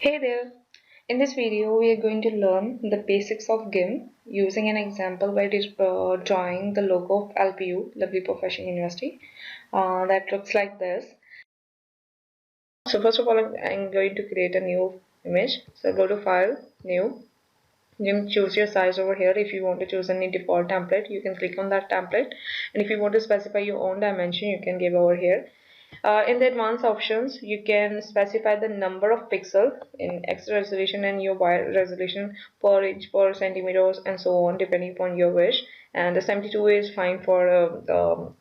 Hey there! In this video, we are going to learn the basics of GIMP using an example by drawing the logo of LPU, Lovely Professional University. That looks like this. So first of all, I'm going to create a new image. So go to File, New. You choose your size over here. If you want to choose any default template, you can click on that template. And if you want to specify your own dimension, you can give over here. In the advanced options, you can specify the number of pixels in X resolution and your Y resolution per inch, per centimeters, and so on, depending upon your wish. And the 72 is fine for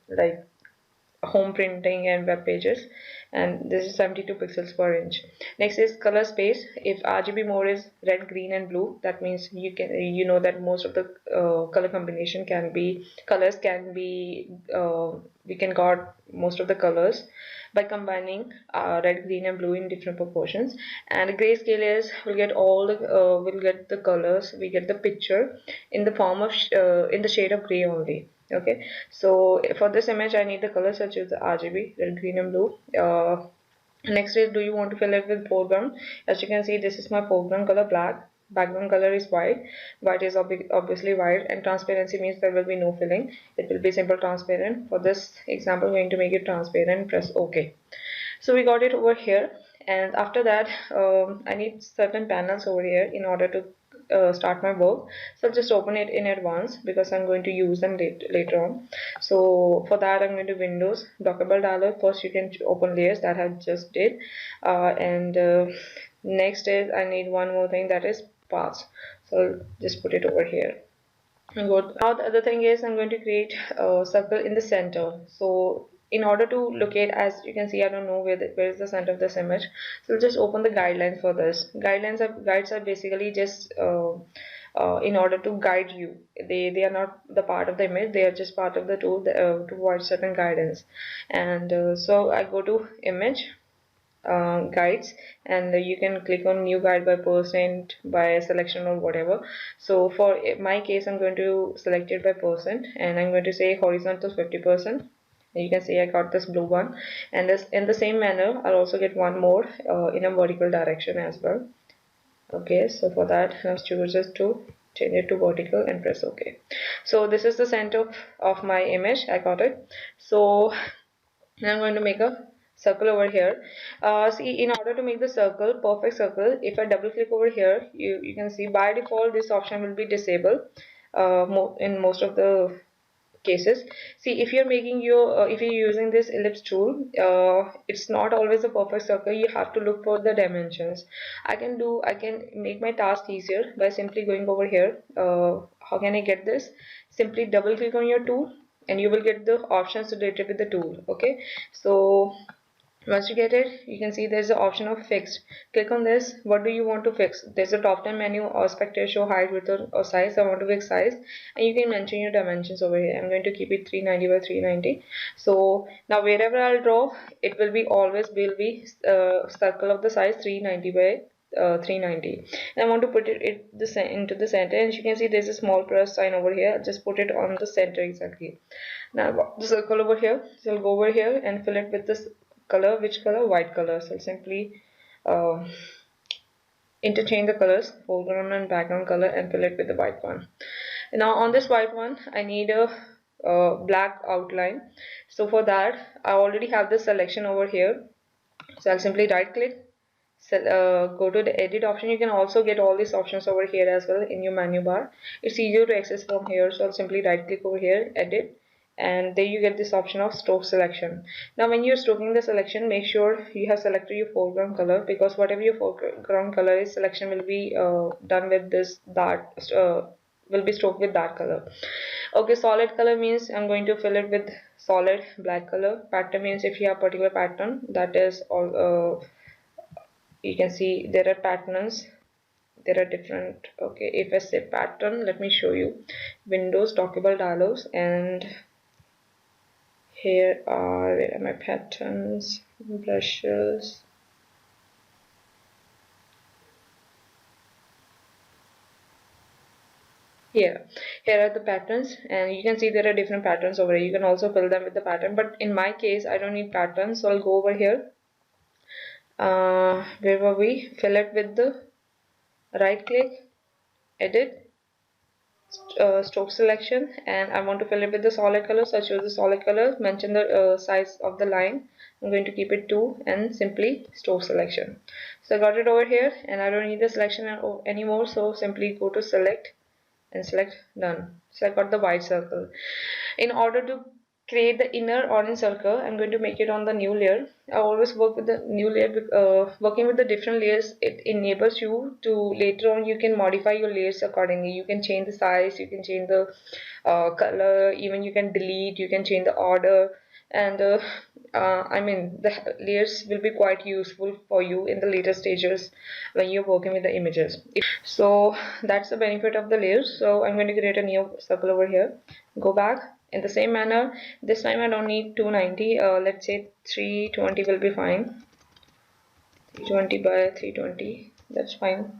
like home printing and web pages, and this is 72 pixels per inch. Next is color space. If RGB mode is red, green, and blue, that means you know that most of the color combination can be colors can be we can got most of the colors by combining red, green, and blue in different proportions. And grayscale is we'll get all the we'll get the colors, we get the picture in the form of in the shade of gray only. Okay, so for this image I need the colors such as the RGB, red, green, and blue. Next is, do you want to fill it with foreground? As you can see, this is my foreground color, black. Background color is white. White is obviously white, and transparency means there will be no filling. It will be simple transparent. For this example, I'm going to make it transparent. Press OK. So we got it over here, and after that I need certain panels over here in order to start my work. So I'll just open it in advance because I'm going to use them later on. So for that I'm going to Windows, dockable dialog. First you can open layers, that I just did, and next is I need one more thing, that is paths. So I'll just put it over here. Good. Now the other thing is I'm going to create a circle in the center. So in order to locate, as you can see, I don't know where is the center of this image. So we'll just open the guidelines for this. Guides are basically just in order to guide you. They are not the part of the image. They are just part of the tool to provide certain guidance. And so I go to image, guides, and you can click on new guide by percent, by selection, or whatever. So for my case I'm going to select it by percent, and I'm going to say horizontal 50%. You can see I got this blue one, and this in the same manner I'll also get one more in a vertical direction as well. Okay, so for that I'll choose to change it to vertical and press OK. So this is the center of my image. I got it. So now I'm going to make a circle over here. See, in order to make the circle, perfect circle, if I double click over here, you can see by default this option will be disabled in most of the cases. See, if you're making your if you're using this ellipse tool, it's not always a perfect circle. You have to look for the dimensions. I can make my task easier by simply going over here. How can I get this? Simply double click on your tool and you will get the options related with the tool. Okay, so once you get it, you can see there's the option of fixed. Click on this. What do you want to fix? There's a top 10 menu, aspect ratio, height, width, or size. I want to fix size, and you can mention your dimensions over here. I'm going to keep it 390 by 390. So now wherever I'll draw, it will be always will be circle of the size 390 by 390, and I want to put it into the center, and you can see there's a small plus sign over here. Just put it on the center exactly. Now the circle over here, so I'll go over here and fill it with this color. Which color? White color. So I'll simply uh, interchange the colors, foreground and background color, and fill it with the white one. Now on this white one I need a black outline. So for that I already have the selection over here, so I'll simply right click, go to the edit option. You can also get all these options over here as well in your menu bar. It's easier to access from here, so I'll simply right click over here, edit, and there you get this option of stroke selection. Now when you're stroking the selection, make sure you have selected your foreground color, because whatever your foreground color is, selection will be done with will be stroked with that color. Okay, solid color means I'm going to fill it with solid black color. Pattern means if you have particular pattern, that is all you can see there are patterns, there are different. Okay, if I say pattern, let me show you. Windows, dockable dialogs, and here are, where are my patterns, brushes. Here are the patterns, and you can see there are different patterns over here. You can also fill them with the pattern, but in my case I don't need patterns, so I'll go over here. Where were we? Fill it with the right click, edit, stroke selection, and I want to fill it with the solid color, so I choose the solid color, mention the size of the line. I'm going to keep it 2 and simply stroke selection. So I got it over here and I don't need the selection anymore, so simply go to select and select none. So I got the white circle. In order to create the inner orange circle, I'm going to make it on the new layer. I always work with the new layer. Working with the different layers, it enables you to later on you can modify your layers accordingly. You can change the size, you can change the color, even you can delete, you can change the order, and I mean the layers will be quite useful for you in the later stages when you're working with the images. So that's the benefit of the layers. So I'm going to create a new circle over here, go back in the same manner. This time I don't need 290, let's say 320 will be fine. 320 by 320, that's fine.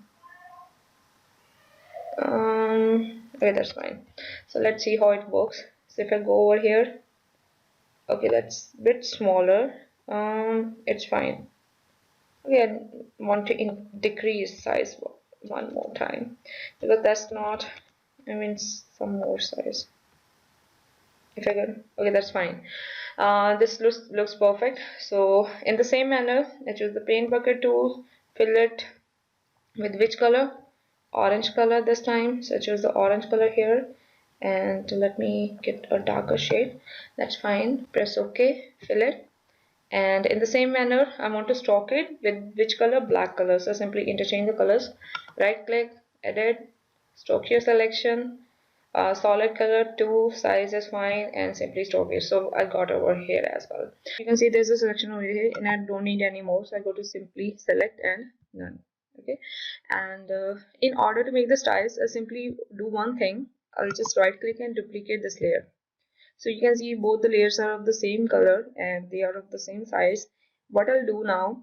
Okay, that's fine. So let's see how it works. So if I go over here, okay, that's a bit smaller. It's fine. Okay, I want to decrease size one more time because that's not, I mean some more size. If I can, okay, that's fine. This looks perfect. So in the same manner, I choose the paint bucket tool, fill it with which color? Orange color this time. So I choose the orange color here, and let me get a darker shade. That's fine. Press OK, fill it. And in the same manner, I want to stroke it with which color? Black color. So simply interchange the colors. Right click, edit, stroke your selection. Solid color 2, size is fine, and simply stroke it. So I got over here as well. You can see there's a selection over here and I don't need any more. So I go to simply select and none. Okay. And in order to make the styles, I simply do one thing. I'll just right click and duplicate this layer. So you can see both the layers are of the same color and they are of the same size. What I'll do now,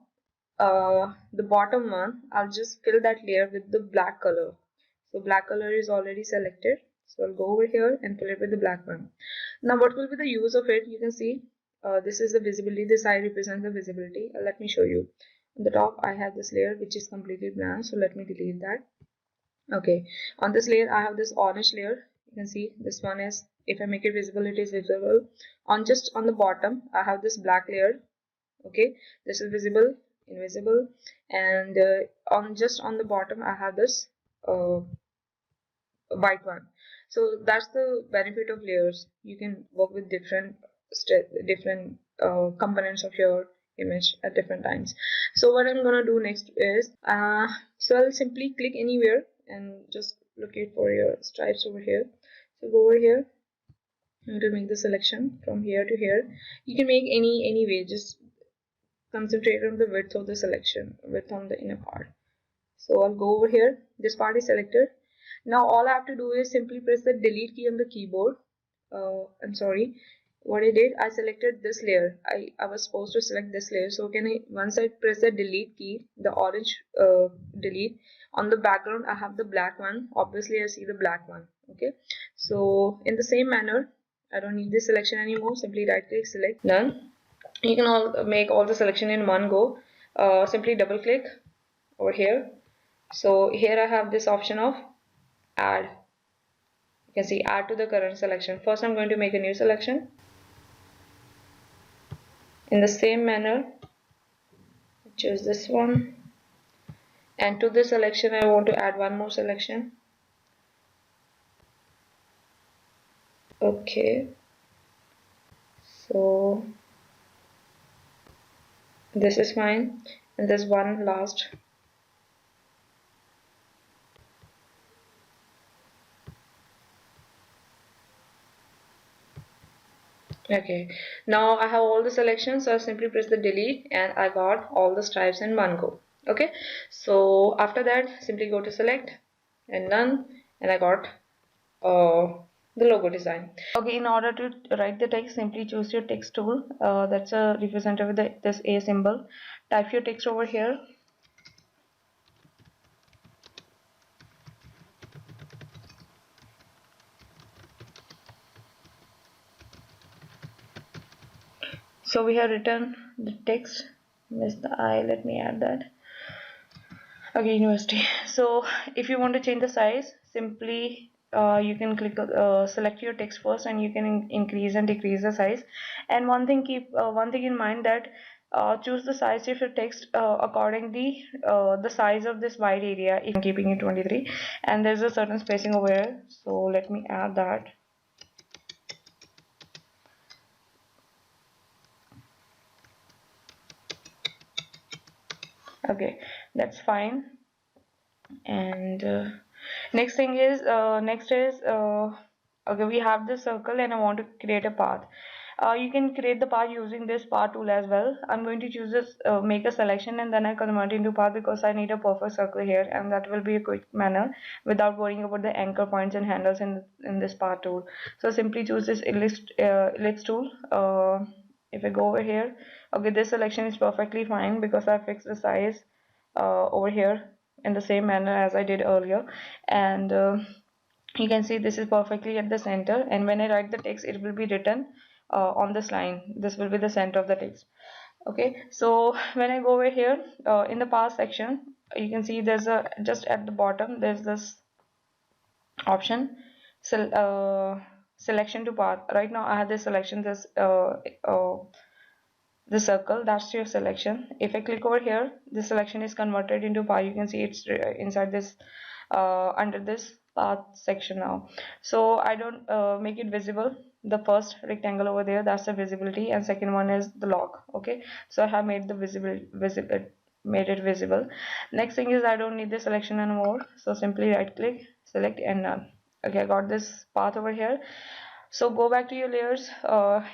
the bottom one, I'll just fill that layer with the black color. So black color is already selected. So I'll go over here and fill it with the black one. Now what will be the use of it? You can see this is the visibility. This eye represents the visibility. Let me show you. On the top I have this layer which is completely blank. So let me delete that. Okay, on this layer I have this orange layer. You can see this one is, if I make it visible, it is visible. On just on the bottom I have this black layer. Okay, this is visible, invisible, and on just on the bottom I have this white one. So that's the benefit of layers. You can work with different components of your image at different times. So what I'm gonna do next is so I'll simply click anywhere and just locate for your stripes over here. So go over here. I'm going to make the selection from here to here. You can make any way, just concentrate on the width of the selection, width on the inner part. So I'll go over here. This part is selected. Now all I have to do is simply press the delete key on the keyboard. I'm sorry. What I did, I selected this layer. I was supposed to select this layer. So once I press the delete key, the orange delete, on the background I have the black one. Obviously I see the black one. Okay. So in the same manner, I don't need this selection anymore. Simply right click, select none. You can all make all the selection in one go. Simply double click over here. So here I have this option of add. You can see add to the current selection. First I'm going to make a new selection. In the same manner, choose this one, and to this selection I want to add one more selection. Okay, so this is fine, and there's one last. Okay, now I have all the selections, so I simply press the delete and I got all the stripes in one go. Okay, so after that simply go to select and none, and I got the logo design. Okay, in order to write the text, simply choose your text tool. That's a represented with this A symbol. Type your text over here. So we have written the text. Missed the I, let me add that. Okay, university. So if you want to change the size, simply you can click select your text first, and you can increase and decrease the size. And one thing in mind, that choose the size of your text accordingly the size of this wide area, if I'm keeping it 23, and there's a certain spacing over here, so let me add that. Okay, that's fine. And next is okay, we have this circle and I want to create a path. You can create the path using this path tool as well. I'm going to choose this, make a selection, and then I convert into path because I need a perfect circle here, and that will be a quick manner without worrying about the anchor points and handles in this path tool. So simply choose this ellipse tool. If I go over here, okay, this selection is perfectly fine because I fixed the size over here in the same manner as I did earlier. And you can see this is perfectly at the center, and when I write the text, it will be written on this line. This will be the center of the text. Okay, so when I go over here in the path section, you can see there's a, just at the bottom there's this option, selection to path. Right now I have this selection, this the circle, that's your selection. If I click over here, this selection is converted into pi. You can see it's inside this under this path section now. So I don't make it visible. The first rectangle over there, that's the visibility, and second one is the lock. Okay, so I have made the made it visible. Next thing is I don't need the selection anymore, so simply right click, select, and none. Okay, I got this path over here. So go back to your layers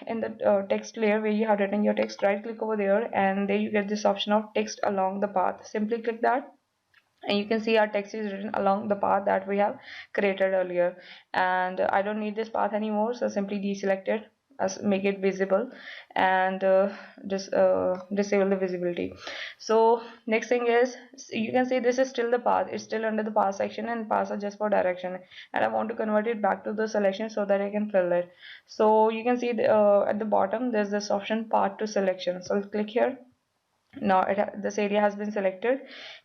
in the text layer where you have written your text. Right click over there, and there you get this option of text along the path. Simply click that, and you can see our text is written along the path that we have created earlier. And I don't need this path anymore, so simply deselect it, as make it visible, and just disable the visibility. So next thing is, you can see this is still the path, it's still under the path section, and paths are just for direction, and I want to convert it back to the selection so that I can fill it. So you can see at the bottom there's this option, path to selection. So I'll click here. Now this area has been selected,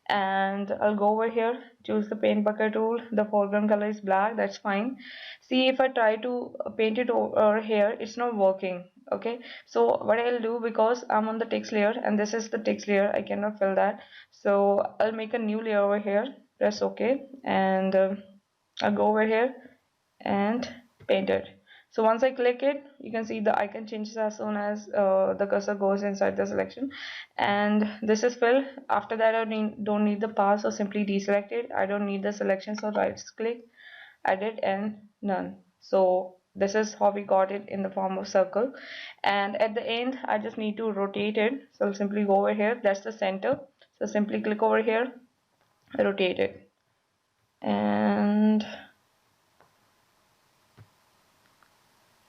and I'll go over here, choose the paint bucket tool. The foreground color is black, that's fine. See, if I try to paint it over here, it's not working. Okay, so what I'll do, because I'm on the text layer and this is the text layer, I cannot fill that. So I'll make a new layer over here, press OK, and I'll go over here and paint it. So once I click it, you can see the icon changes as soon as the cursor goes inside the selection, and this is filled. After that, I don't need the path, so simply deselect it. I don't need the selection, so right click, edit, and none. So this is how we got it in the form of circle. And at the end, I just need to rotate it, so I'll simply go over here, that's the center. So simply click over here, rotate it, and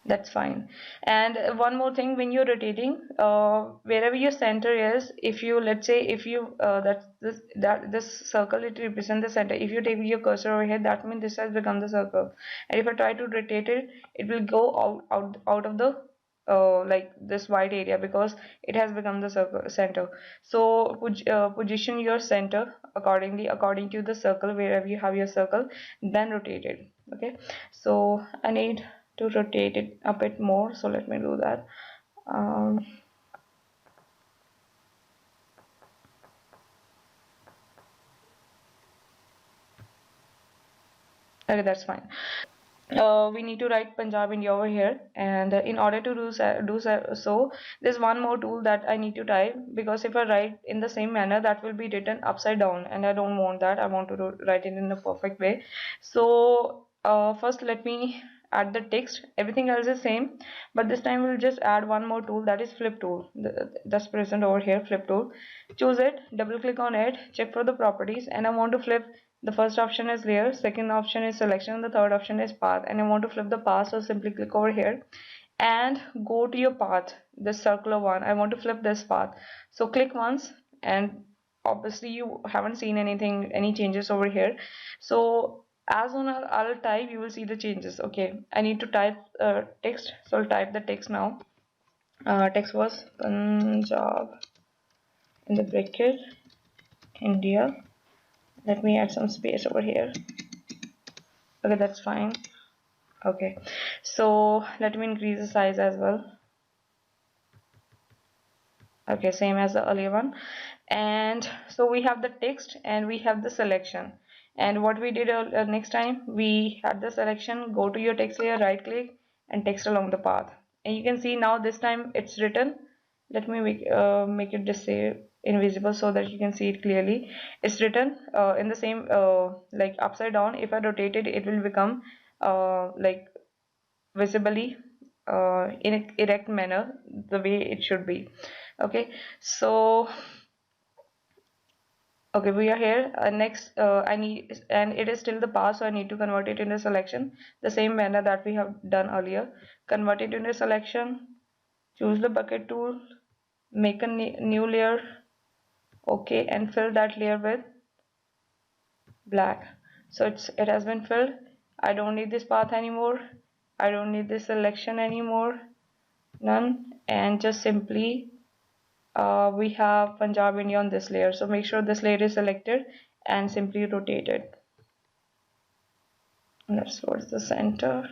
that's fine. And one more thing, when you're rotating, wherever your center is, if you, let's say, if you that this circle, it represents the center. If you take your cursor over here, that means this has become the circle. And if I try to rotate it, it will go out of the like this white area, because it has become the circle center. So position your center accordingly, according to the circle, wherever you have your circle, then rotate it. Okay, so I need to rotate it a bit more, so let me do that. um, okay, that's fine. We need to write Punjab India over here, and in order to so, there's one more tool that I need to type, because if I write in the same manner, that will be written upside down, and I don't want that. I want to write it in a perfect way. So first let me add the text. Everything else is same, but this time we'll just add one more tool, that is flip tool. That's present over here, flip tool. Choose it, double click on it, check for the properties, and I want to flip. The first option is layer, second option is selection, the third option is path, and I want to flip the path, so simply click over here and go to your path, this circular one. I want to flip this path, so click once, and obviously you haven't seen any changes over here. So as soon as I'll type, you will see the changes. Okay, I need to type text, so I'll type the text now. Text was Punjab in the bracket India. Let me add some space over here. Okay, that's fine. Okay, so let me increase the size as well. Okay, same as the earlier one. And so we have the text and we have the selection. And what we did next time, we had the selection, go to your text layer, right click and text along the path. And you can see now this time it's written. Let me make it just say invisible so that you can see it clearly. It's written in the same like upside down. If I rotate it, it will become like visibly in an erect manner, the way it should be. Okay, so okay, we are here. Next, I need, and it is still the path, so I need to convert it into selection the same manner that we have done earlier. Convert it into selection, choose the bucket tool, make a new layer. Okay, and fill that layer with black. So it has been filled. I don't need this path anymore. I don't need this selection anymore. None. And just simply we have Punjab India on this layer. So make sure this layer is selected and simply rotate it. That's towards the center.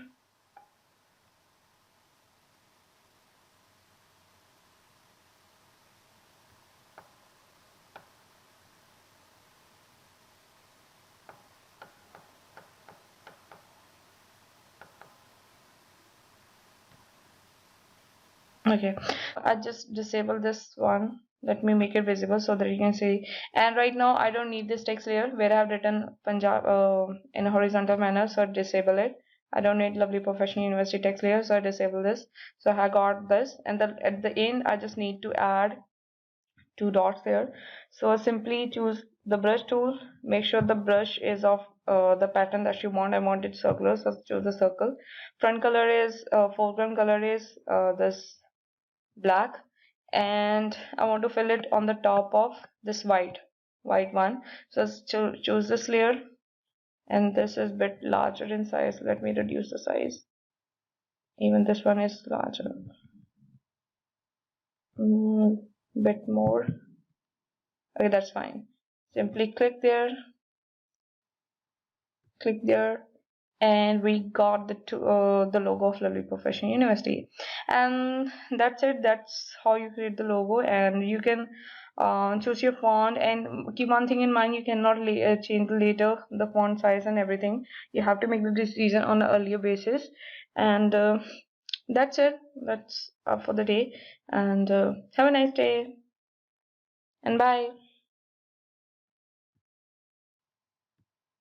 Okay, I just disable this one. Let me make it visible so that you can see. And right now I don't need this text layer where I have written Punjab in a horizontal manner, so I disable it. I don't need Lovely Professional University text layer, so I disable this. So I got this, and then at the end I just need to add two dots there. So simply choose the brush tool, make sure the brush is of the pattern that you want. I want it circular, so choose the circle. Front color is foreground color is this black, and I want to fill it on the top of this white one. So choose this layer, and this is a bit larger in size. Let me reduce the size. Even this one is larger, bit more. Okay, that's fine. Simply click there, and we got the logo of Lovely Professional University. And that's it. That's how you create the logo. And you can choose your font, and keep one thing in mind: you cannot change later the font size and everything. You have to make the decision on an earlier basis. And that's it. That's for the day. And have a nice day, and bye.